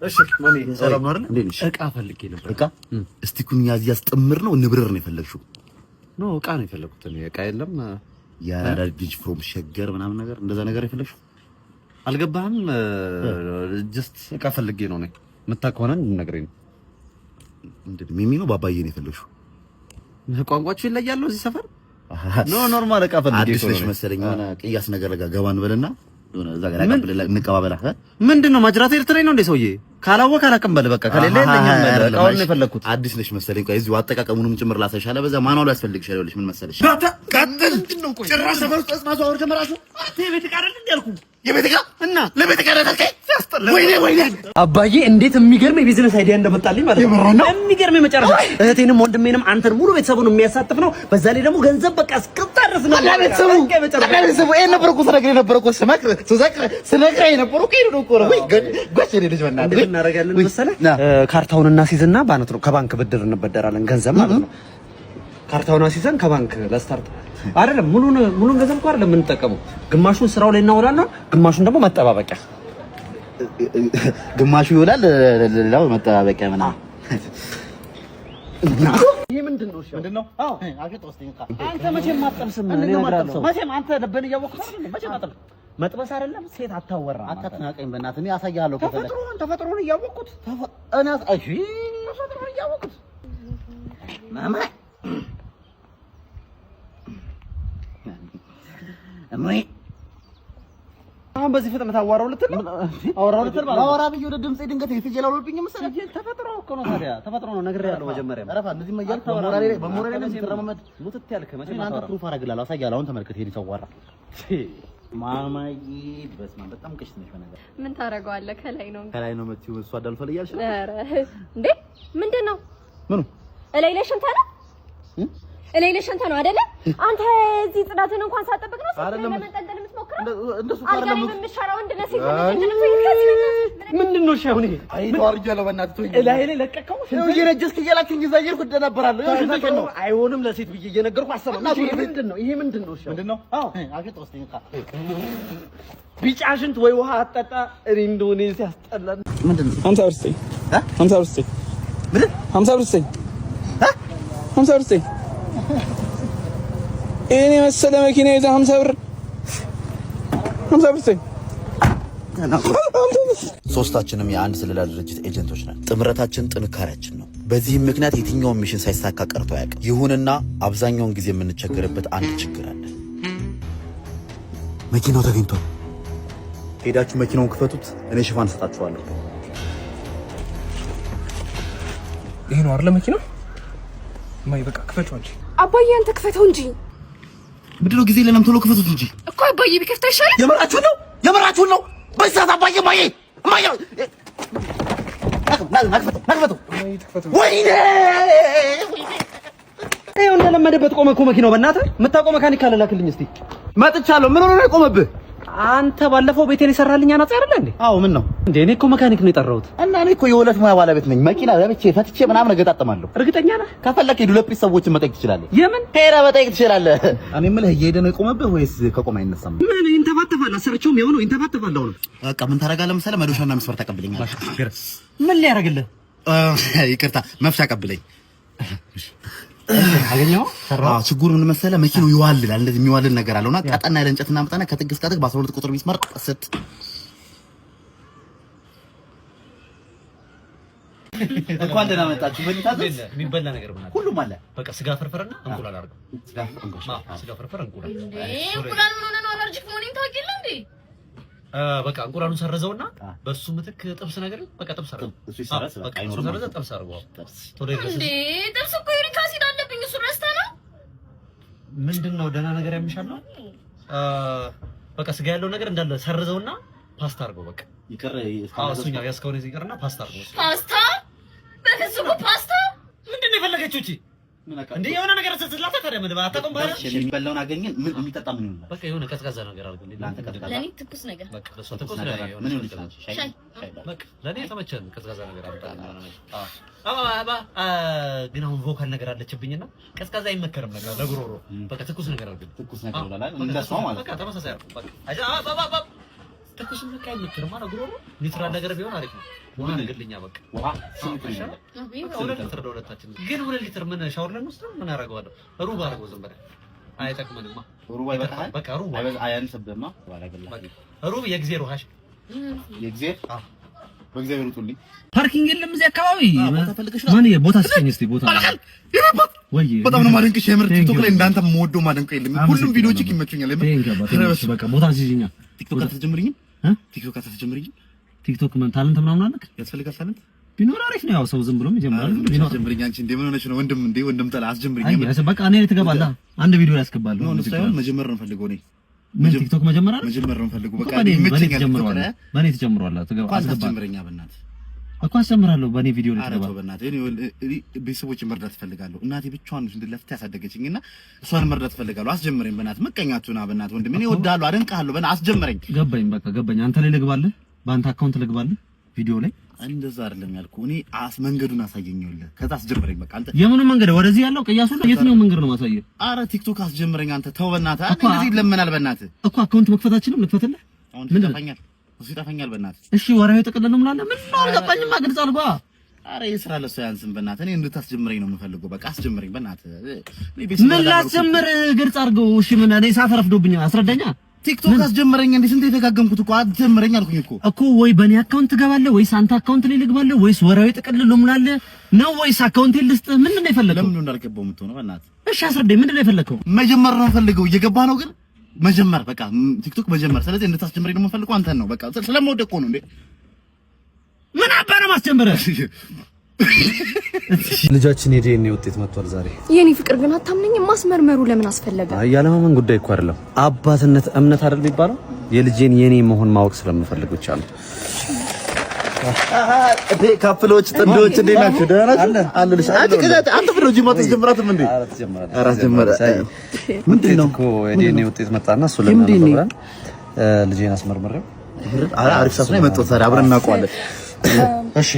እሺ ማሚ ሰላም ነው አይደል? እንዴት ነሽ? እቃ ፈልጌ ነበር። እቃ እስቲ ኩኛ እዚህ ያስጥምር ነው ንብርር ነው የፈለግሽው? ኖ እቃ ነው የፈለኩት እኔ። እቃ የለም ያዳጅ ፍሮም ሸገር ምናምን ነገር እንደዛ ነገር የፈለግሽው አልገባህም? ጀስት እቃ ፈልጌ ነው እኔ። የምታውቀው ነው ንገረኝ። እንዴት ሚሚ ነው ባባዬ ነው የፈለግሽው? ቋንቋችሁ ይለያል እዚህ ሰፈር? ኖ ኖርማል እቃ ፈልጌ ነው። አዲስ ነሽ መሰለኝ የሆነ ቅያስ ነገር ገባን በልና እዛ ጋር አቀበለ እንቀባበላ። ምንድነው ማጅራት ኤርትራዊ ነው እንዴ ሰውዬ? ካላወቀ አላቀም በል በቃ ከሌለ የለኝም በል። አሁን ነው የፈለኩት። አዲስ ነሽ መሰለኝ። ቆይ እዚሁ አጠቃቀሙንም ጭምር ላሳይሻለሁ። በዛ ማኑዋሉ ያስፈልግሻል። ይኸውልሽ ምን መሰለሽ ቀጥል። ምንድነው ቆይ ጭራሽ ሰፈር ውስጥ ማዛወር ጀመራሹ? አቴ ቤት ዕቃ አይደል እንዴ ያልኩህ? የቤት ዕቃ እና ለቤት ዕቃ አይደል? ወይኔ አባዬ እንዴት የሚገርም የቢዝነስ አይዲያ እንደመጣልኝ ማለት ነው። የሚገርም የመጨረሻ እህቴንም ወንድሜንም አንተን ሙሉ ቤተሰቡን የሚያሳትፍ ነው። በዛ ላይ ደግሞ ገንዘብ በቃ እስከታረስ ነው ቤተሰቡ ይሄን ነበር እኮ ስነግርህ ነበር እኮ ስነግርህ ነበር እኮ ይሄን እኮ ነው። ወይ ጎሽ የኔ ልጅ በእናትህ ምን እናደርጋለን መሰለህ? ካርታውን እናስይዝና ባነት ነው ከባንክ ብድር እንበደራለን ገንዘብ ማለት ነው። ካርታውን አስይዘን ከባንክ ለስታርት አይደለም ሙሉን ገንዘብ እኮ አይደለም የምንጠቀመው። ግማሹን ስራው ላይ እናውላለን፣ ግማሹን ደግሞ መጠባበቂያ ግማሹ ይውላል፣ ሌላው መጠባበቂያ ምናምን። ይሄ ምንድነው? እሺ ምንድነው? አዎ አሽቶ ወስደኝካ አንተ መቼም አትጠብስም። እኔ እነግራለሁ መቼም አንተ ለበን እያወቅህ አይደል? መቼም አትጠብስ መጥበስ አይደለም ሴት አታወራ። አታናቀኝ በእናትህ። እኔ አሳያለሁ። ተፈጥሮን እያወቅሁት እኔ እሺ ተፈጥሮን እያወቅሁት ማማ እማዬ አሁን በዚህ ፍጥነት አዋራው ልትል ማለት አዋራ ብዬ ወደ ድምጼ ድንገት የተጀላውልብኝ መሰለኝ። ተፈጥሮ እኮ ነው ታዲያ ተፈጥሮ ነው ነግሬሃለሁ። መጀመሪያ አረፋ እንደዚህ መያል በሞራሌ ላይ ተረማመድ ሙትት ያልከ መቼም አንተ ፕሩፍ አደርግልሃለሁ። አሳያለሁ። አሁን ተመልከት ይሄን ሰው አዋራ ማማዬ በስመ አብ በጣም ቅሽት ነሽ። በነገር ምን ታረጋዋለህ? ከላይ ነው መጥተው እሱ አዳልፈል እያልሽ ነው። ኧረ እንዴ ምንድነው? ምኑ እላይ ላይ ሸንታ ነው እላይ ላይ ሸንታ ነው አይደለ? አንተ እዚህ ጽዳትን እንኳን ሳጠብቅ ነው ለመንጠልጠል የምትሞክረው? እንደሱ ካለም ምንሻራው እንደነሲ ምንድነው? እሺ አሁን ይሄ አይ ተዋርጃለሁ። በእናትህ ተወኝ። እላይ ላይ ለቀቀው ነው እየነጀስክ እያላችሁኝ እዛ እየሄድኩ እንደነበራለሁ። ነው አይሆንም። ለሴት ብዬ እየነገርኩ አሰማና ይሄ ምንድነው? እሺ ምንድነው? አዎ አሽቶ ወስደኝካ ቢጫ ሽንት ወይ ውሃ አጠጣ። እኔ ኢንዶኔሲያ ያስጠላል። ምንድነው? 50 ብር ስጠኝ። 50 ብር ስጠኝ። ምን 50 ብር ስጠኝ? 50 ብር ስጠኝ። እኔ መሰለ መኪና ይዘህ 50 ብር 50 ብር ስጠኝ። ሶስታችንም የአንድ ስለላ ድርጅት ኤጀንቶች ነን። ጥምረታችን ጥንካሬያችን ነው። በዚህም ምክንያት የትኛውን ሚሽን ሳይሳካ ቀርቶ አያውቅም። ይሁንና አብዛኛውን ጊዜ የምንቸገርበት አንድ ችግር አለ። መኪናው ተገኝቷል። ሄዳችሁ መኪናውን ክፈቱት፣ እኔ ሽፋን ሰጣችኋለሁ። ይሄ ነው አይደል መኪናው? ማይ በቃ ክፈቱት እንጂ አባዬ አንተ ክፈተው እንጂ። ምንድነው ጊዜ ለምን ቶሎ ክፈቱት እንጂ እኮ አባዬ ቢከፍተው ይሻላል። የመራችሁን ነው በዛት አባዬ ማዬ ናክፈቱ ወይኔ ይኸው እንደለመደበት ቆመ እኮ መኪናው። በእናትህ የምታውቀው መካኒክ ካለ ላክልኝ እስቲ። መጥቻለሁ። ምን ሆነ ነው የቆመብህ? አንተ ባለፈው ቤቴን የሰራልኝ አናጺ አይደለ እንዴ? አዎ ምን ነው እንዴ? እኔ እኮ መካኒክ ነው የጠራሁት። እና እኔ እኮ የሁለት ሙያ ባለቤት ነኝ። መኪና ለብቼ ፈትቼ ምናምን እገጣጠማለሁ። እርግጠኛ ነህ? ከፈለክ ሄዱ ለጲስ ሰዎችን መጠየቅ ትችላለህ። የምን ሄዳ መጠየቅ ትችላለህ። እኔ የምልህ እየሄደ ነው የቆመብህ ወይስ ከቆመ አይነሳም? ምን ይንተባተፋል? አሰርቸውም ያው ነው ይንተባተፋል። አሁን በቃ ምን ታደርጋለህ መሰለህ? መዶሻና መስፈር ተቀብለኛል። ምን ሊያደርግልህ? ይቅርታ መፍቻ ቀብለኝ። አገኘው ሰራው። ችግሩ ምን መሰለህ? መኪናው ይዋልላል። እንደዚህ የሚዋልል ነገር አለውና ቀጠና ያለ እንጨት እናመጣና ከጥግ እስከ ጥግ በ12 ቁጥር ሚስማር ቀስት። እንኳን ደህና መጣችሁ። በልታዘዝ የሚበላ ነገር ምናምን ሁሉም አለ። በቃ ስጋ ፍርፍርና እንቁላል አድርገው። ስጋ ፍርፍር እንቁላል። እንቁላል ምን ሆነ ነው? አለርጂክ መሆኔን ታውቂያለህ እንዴ? በቃ እንቁላሉን ሰረዘውና በሱ ምትክ ጥብስ ነገር በቃ ጥብስ አድርገው። እሱ ይሰራስ በቃ አይኖርም። ሰረዘ ጥብስ አድርገው። ቶሎ ይደርስ እንዴ? ጥብስ እኮ ዩሪክ አሲድ አለብኝ። እሱ ረስታ ነው። ምንድነው? ደህና ነገር ያምሻል ነው። በቃ ስጋ ያለው ነገር እንዳለ ሰርዘውና ፓስታ አድርገው። በቃ ይቀር እሱኛው ያስከውን ይቀርና ፓስታ አድርገው። ፓስታ በከሰቡ ፓስታ ምንድነው የፈለገችው እቺ? እንዴ የሆነ ነገር ስትላታ ታዲያ ምን አታውቅም? ባለ የሚበላውን አገኘን። ምን የሚጠጣ ምን ይሆናል? በቃ የሆነ ቀዝቃዛ ነገር አድርገን ለአንተ ቀዝቃዛ፣ ለኔ ትኩስ ነገር። በቃ ለሷ ትኩስ ነገር ምን ይሆናል? ሻይ በቃ ለኔ ተመቸን። ቀዝቃዛ ነገር አምጣልኝ። ግን አሁን ቮካል ነገር አለችብኝና ቀዝቃዛ አይመከርም ነገር ለጉሮሮ። በቃ ትኩስ ነገር አድርገን ትኩስ ነገር ይላል እንደሷ ማለት በቃ ተመሳሳይ በቃ ተኩስ በቃ አይመክርም ማለት ጉሮሮ ሊትራ ነገር ቢሆን አሪፍ ነው። ውሃ ነገርልኛ በቃ ውሃ ሁለት ሊትር ለሁለታችን ግን 2 ሊትር ምን ሻወር ለምንወስድ ምን አደርገዋለሁ? ሩብ አድርገው ዝም ብለህ አይጠቅመንማ። ሩብ አይበቃል በቃ ሩብ አያንስብህማ። ሩብ የእግዚአብሔር ውሃሽ የእግዚአብሔር በእግዚአብሔር ውጡልኝ። ፓርኪንግ የለም እዚህ አካባቢ ማን ቦታ ስጠኝ እስቲ ቦታ ወይ በጣም ነው ማደንቅሽ። የምር ቲክቶክ ላይ እንዳንተ የምወደው ማደንቀው የለም። ሁሉም ቪዲዮዎች ይመቹኛል። በቃ ቦታ አስይዝኛ። ቲክቶክ አትጀምሪኝም? ቲክቶክ አትጀምሪኝም? ቲክቶክ ምን ታለንት ምናምን አለክ? ያስፈልጋል ታለንት ቢኖር አሪፍ ነው። ያው ሰው ዝም ብሎም ይጀምራል። ቢኖር ጀምሪኝ። አንቺ እንደምን ሆነሽ ነው ወንድም? እንዴ ወንድም ጠላ አስጀምሪኝ። በቃ እኔ ትገባለህ። አንድ ቪዲዮ ያስገባል ነው ሳይሆን መጀመር ነው ፈልገው እኔ ምን ቲክቶክ መጀመር ነው ፈልገው። በቃ ይመቸኛል። በኔ ትጀምራለህ። ትገባ አስጀምረኛ በእናትህ እኮ አስተምራለሁ። በኔ ቪዲዮ ላይ ተገባ በእናትህ እኔ ቤተሰቦችን መርዳት ፈልጋለሁ። እናቴ ብቻዋን እንድለፍታ ያሳደገችኝና እሷን መርዳት ፈልጋለሁ። አስጀምረኝ በእናትህ። ምቀኛቱና በእናትህ ወንድም እኔ እወድሃለሁ፣ አደንቅሃለሁ። በእናትህ አስጀምረኝ። ገባኝ፣ በቃ ገባኝ። አንተ ላይ ልግባልህ፣ በአንተ አካውንት ልግባልህ ቪዲዮ ላይ። እንደዛ አይደለም ያልኩህ እኔ መንገዱን አሳየኝልህ፣ ከዛ አስጀምረኝ። በቃ አንተ የምን መንገድ ወደዚህ ያለው ቅያሱ ነው? የትኛው መንገድ ነው ማሳየህ? አረ ቲክቶክ አስጀምረኝ አንተ። ተው በእናትህ፣ እንደዚህ ይለመናል በእናትህ እኮ። አካውንት መክፈታችንም ልክፈትልህ? ምን ይጠፋኛል? እሱ ይጠፋኛል በእናትህ። እሺ ወራዊ ጥቅልል ነው ምናምን ምን ነው አልገባኝም። ግልጽ አልጓ። አረ የስራ ለሰው ያንስም በእናትህ። እኔ እንድታስጀምረኝ ነው የምፈልገው። በቃ አስጀምረኝ በእናትህ። ምን ላስጀምር? ግልጽ አድርገው። እሺ ምን እኔ ሰዓት ረፍዶብኛል፣ አስረዳኛ። ቲክቶክ አስጀምረኝ። እንዴ ስንት የተጋገምኩት እኮ አስጀምረኝ አልኩኝ እኮ። ወይ በኔ አካውንት ትገባለህ ወይስ አንተ አካውንት ላይ ልግባለህ ወይስ ወራዊ ጥቅልል ነው ምናምን ነው ወይስ አካውንት ልስጥህ? ምንድን ነው የፈለከው? ለምን እንዳልገባው የምትሆነው በእናትህ? እሺ አስረዳኝ። ምንድን ነው የፈለከው? መጀመር ነው የምፈልገው። እየገባህ ነው ግን መጀመር በቃ ቲክቶክ መጀመር። ስለዚህ እንድታስጀምረኝ ነው የምፈልገው አንተን ነው። በቃ ስለምወደው እኮ ነው። እንዴ ምን አባረ ማስጀምረህ? ልጃችን የዲኤንኤ ውጤት መጥቷል ዛሬ። የኔ ፍቅር ግን አታምነኝም? ማስመርመሩ ለምን አስፈለገ? ያለማመን ጉዳይ እኮ አይደለም። አባትነት እምነት አይደል የሚባለው? የልጄን የኔ መሆን ማወቅ ስለምፈልግ ብቻ ነው። እንዴ ካፕሎች ጥንዶች እንዴ ናችሁ? ደህና ናችሁ? አለልሽ አንተ ብሎ ጂማ ተጀምራትም እንዴ? አራት ጀመረ። ምንድነው እኮ የዲኤንኤ ውጤት መጣና እሱ ለምን ልጄን አስመርምሬው አሪፍ ሰዓት ነው የመጣው። ታዲያ አብረን እናውቀዋለን። እሺ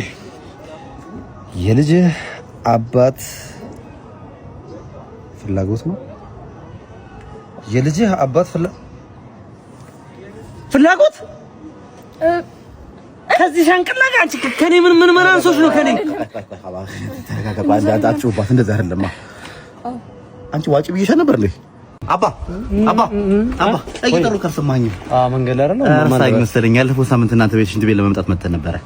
የልጅህ አባት ፍላጎት ነው? የልጅህ አባት ፍላጎት ከዚህ ሻንቅላ ጋር አንቺ ከኔ ምን መናንሶች ነው? ከኔ ተረጋጋባችሁ። እንደዛ አይደለም። አንቺ ዋጪ ብዬሽ ነበር እንዴ? አባ አይጠሩ ከሰማኝ መንገድ ላይ አይደለም ሳይ መሰለኝ። ያለፈው ሳምንት እናንተ ቤት ሽንት ቤት ለመምጣት መተን ነበረ።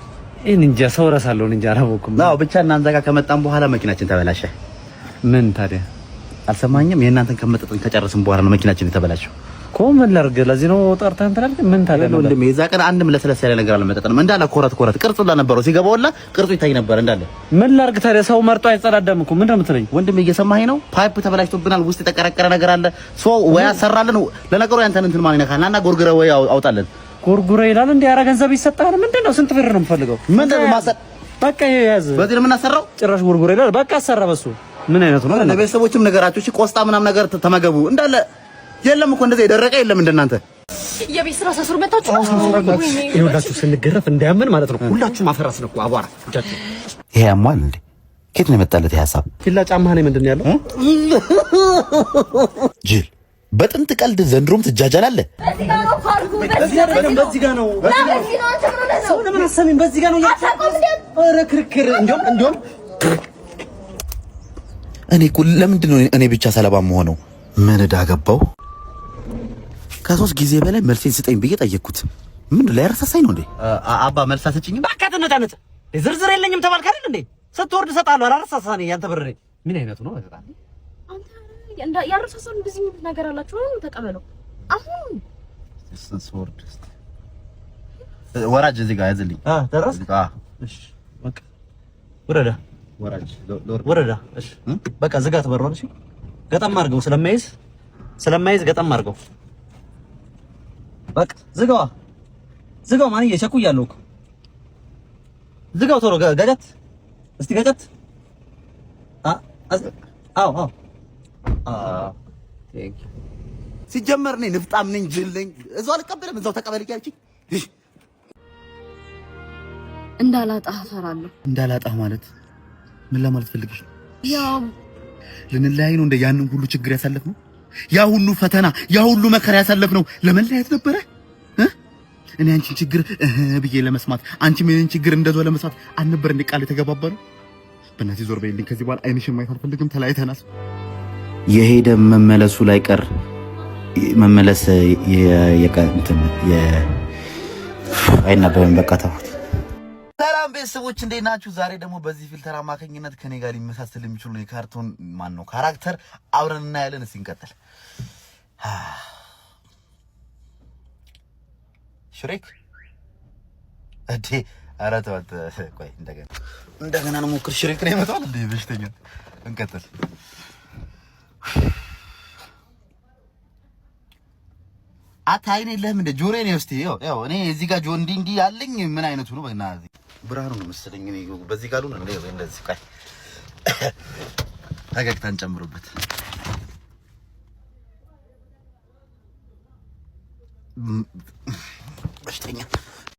እንጃ ሰው እረሳለሁ እንጃ አላወኩም። አዎ ብቻ እናንተ ጋር ከመጣን በኋላ መኪናችን ተበላሸ። ምን ታዲያ አልሰማኝም? የእናንተን ከመጠጥን ከጨረስን በኋላ ነው መኪናችን የተበላሸው። ኮመን ላርግ ለዚህ ነው ጠርተህ እንትን አልክ። ምን ታዲያ ነው ወንድሜ? የዛ ቀን አንድም ለስለስ ያለ ነገር አልመጠጠንም። እንዳለ ኮረት ቅርጹ ነበረው ሲገባውላ ቅርጹ ይታይ ነበር እንዳለ። ምን ላርግ ታዲያ? ሰው መርጦ አይጸዳዳም እኮ። ምንድን ነው የምትለኝ ወንድሜ? እየሰማኸኝ ነው? ፓይፕ ተበላሽቶብናል። ውስጥ የተቀረቀረ ነገር አለ። ሶ ወይ አሰራልን። ለነገሩ ያንተን እንትን ማን ይነካል? እና ጎርጉረ ወይ አውጣለን። ጎርጉረ ይላል እንዴ? ኧረ ገንዘብ ይሰጣል። ምንድን ነው? ስንት ብር ነው የምፈልገው? ምንድን ነው ማሰር? በቃ ያዝ። በዚህ ነው የምናሰራው። ጭራሽ ጎርጉረ ይላል። በቃ አሰራ በሱ። ምን አይነቱ ነው? ለቤተሰቦችም ነገራችሁ። እሺ ቆስጣ ምናምን ነገር ተመገቡ እንዳለ። የለም እኮ እንደዚህ የደረቀ የለም እንደናንተ። የቤት ስራ ሳስሩ መጣችሁ። ይኸውላችሁ ስንገረፍ እንዳያመን ማለት ነው። ሁላችሁም አፈራስ ነው አቧራ እጃችሁ። ይሄ ያሟል እንዴ? ከየት ነው የመጣለት ይሄ ሐሳብ? ፊላ ጫማ ነው ምንድን ነው ያለው? ጅል በጥንት ቀልድ ዘንድሮም ትጃጃላለህ። በዚህ ጋር ነው ሰው ለምን አሰሚን? በዚህ ጋር ነው ኧረ ክርክር። እንደውም እኔ እኮ ለምንድን ነው እኔ ብቻ ሰለባ የምሆነው? ምን ዕዳ ገባው? ከ3 ጊዜ በላይ መልሴን ስጠኝ ብዬ ጠየቅኩት። ምን ላይ ረሳሳኝ ነው እንዴ? አባ መልስ አትሰጪኝም? በቃ ተነታነተ። ዝርዝር የለኝም ተባልክ አይደል እንዴ? ስትወርድ እሰጥሃለሁ። አላረሳሳኝ ያንተ ብር ምን አይነቱ ነው? አንተ ያረሳሳው እንደዚህ ምን ነገር አላችሁ? ተቀበለው አሁን ስወርድ ወራጅ እዚህ ጋር ያዝልኝ። ደረስ? እሺ በቃ ወረዳ ወረዳ። እሺ በቃ ዝጋት በሯን። እሺ ገጠም አድርገው ስለማይዝ ገጠም አድርገው። በቃ ዝጋው ማንዬ ቸኩያለሁ እኮ ዝጋው። ቶሎ ጋጃት እስቲ ጋጃት። አዎ ሲጀመር ነኝ ንፍጣም ነኝ ጅል ነኝ። እዛው አልቀበልም እዛው ተቀበል እያልኩኝ እንዳላጣህ እፈራለሁ። እንዳላጣህ ማለት ምን ለማለት ፈልግሽ ነው? ያው ልንለያይ ነው እንደ ያንን ሁሉ ችግር ያሳለፍነው? ያ ሁሉ ፈተና ያ ሁሉ መከራ ያሳለፍነው ለመለያየት ነበረ? እኔ አንቺን ችግር ብዬ ለመስማት አንቺ ምን ችግር እንደዞ ለመስማት አልነበር እንደ ቃል የተገባባነው? በእናትህ ዞር በይልኝ። ከዚህ በኋላ አይንሽን ማየት አልፈልግም። ተለያይተናል። የሄደ መመለሱ ላይ ቀር መመለስ የቀንተን አይነበብም። በቃ ተውት። ሰላም ቤተሰቦች እንዴት ናችሁ? ዛሬ ደግሞ በዚህ ፊልተር አማካኝነት ከኔ ጋር ሊመሳሰል የሚችሉ የካርቶን ማን ነው ካራክተር አብረን እናያለን። እስኪ እንቀጥል። ሽሬክ እዴ አራተ ወጥ ቆይ እንደገና ነው ሞክር። ሽሬክ ነው የመጣው እንዴ? በሽተኛ እንቀጥል። አታይኔ ለምን እንደ ጆሬ ነው እስቲ ያው እኔ እዚህ ጋር ጆ እንዲ ያለኝ ምን አይነቱ ነው? በእናትህ ብርሃኑ ነው መሰለኝ። እኔ በዚህ ጋር ነው እንደዚህ ቆይ ፈገግታን ጨምሩበት። በሽተኛ